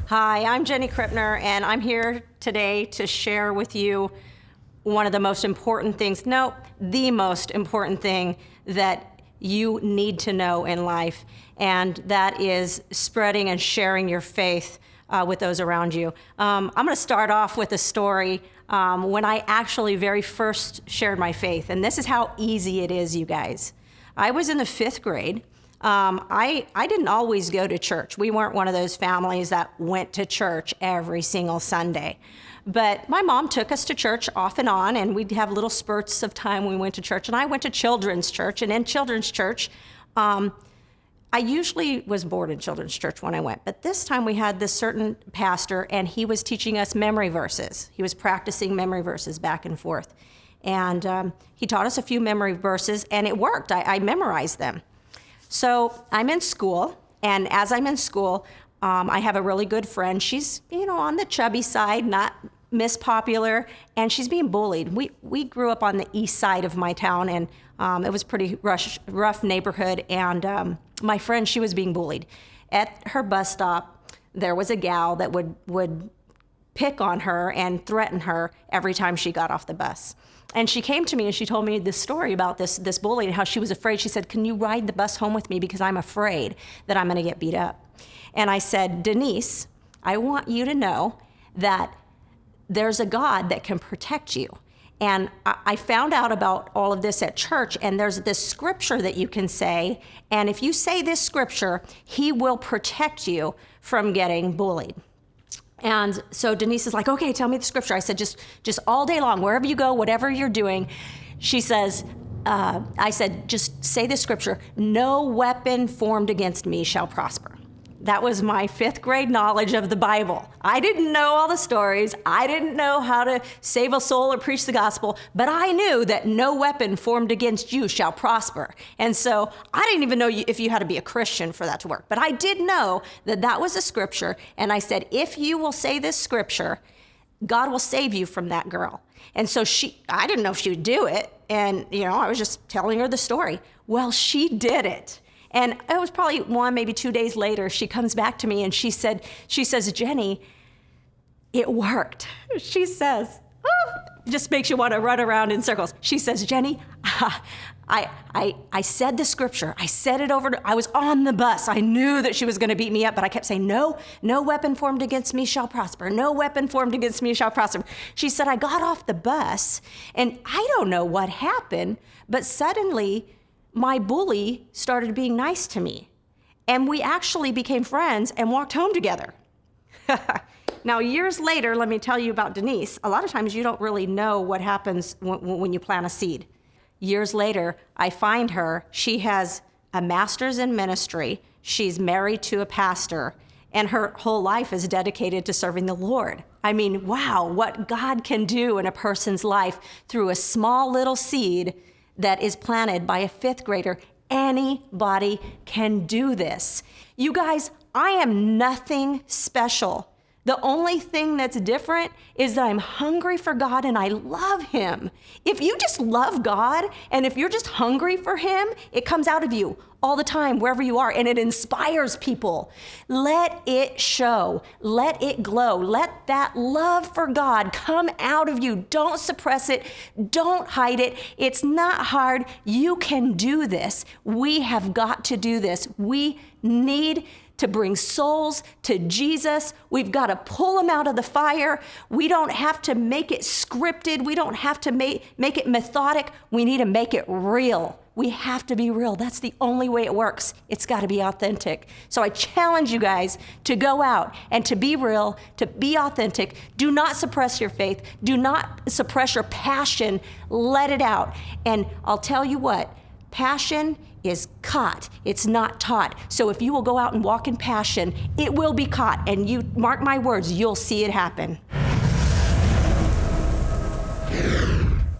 Hi, I'm Jenni Krippner, and I'm here today to share with you one of the most important things, the most important thing that you need to know in life, and that is spreading and sharing your faith with those around you. I'm going to start off with a story when I actually very first shared my faith, and this is how easy it is, you guys. I was in the 5th grade. I didn't always go to church. We weren't one of those families that went to church every single Sunday. But my mom took us to church off and on, and we'd have little spurts of time when we went to church. And I went to children's church, and in children's church, I usually was bored in children's church when I went. But this time we had this certain pastor, and he was teaching us memory verses. He was practicing memory verses back and forth. And he taught us a few memory verses, and it worked. I memorized them. So I'm in school, and as I'm in school, I have a really good friend. She's, on the chubby side, not Miss Popular, and she's being bullied. We grew up on the east side of my town, and it was a pretty rough neighborhood, and my friend, she was being bullied. At her bus stop, there was a gal that would pick on her and threaten her every time she got off the bus. And she came to me and she told me this story about this bully and how she was afraid. She said, "Can you ride the bus home with me because I'm afraid that I'm going to get beat up?" And I said, "Denise, I want you to know that there's a God that can protect you." And I found out about all of this at church, and there's this scripture that you can say, and if you say this scripture, he will protect you from getting bullied. And so Denise is like, "Okay, tell me the scripture." I said, just all day long, wherever you go, whatever you're doing. She says, I said, "Just say the scripture, no weapon formed against me shall prosper." That was my 5th grade knowledge of the Bible. I didn't know all the stories. I didn't know how to save a soul or preach the gospel, but I knew that no weapon formed against you shall prosper. And so I didn't even know if you had to be a Christian for that to work, but I did know that that was a scripture. And I said, if you will say this scripture, God will save you from that girl. And so I didn't know if she would do it. And, I was just telling her the story. Well, she did it. And it was probably 1, maybe 2 days later, she comes back to me and she says, "Jenni, it worked." She says, just makes you want to run around in circles. She says, "Jenni, I said the scripture. I said it I was on the bus. I knew that she was going to beat me up, but I kept saying, no weapon formed against me shall prosper. No weapon formed against me shall prosper." She said, "I got off the bus and I don't know what happened, but suddenly my bully started being nice to me. And we actually became friends and walked home together." Now, years later, let me tell you about Denise. A lot of times you don't really know what happens when you plant a seed. Years later, I find her. She has a master's in ministry. She's married to a pastor, and her whole life is dedicated to serving the Lord. I mean, wow, what God can do in a person's life through a small little seed that is planted by a 5th grader. Anybody can do this. You guys, I am nothing special. The only thing that's different is that I'm hungry for God and I love him. If you just love God and if you're just hungry for him, it comes out of you all the time, wherever you are, and it inspires people. Let it show. Let it glow. Let that love for God come out of you. Don't suppress it. Don't hide it. It's not hard. You can do this. We have got to do this. We need to bring souls to Jesus. We've got to pull them out of the fire. We don't have to make it scripted. We don't have to make it methodic. We need to make it real. We have to be real. That's the only way it works. It's got to be authentic. So I challenge you guys to go out and to be real, to be authentic. Do not suppress your faith. Do not suppress your passion. Let it out. And I'll tell you what, passion is caught. It's not taught. So if you will go out and walk in passion, it will be caught. And you mark my words, you'll see it happen.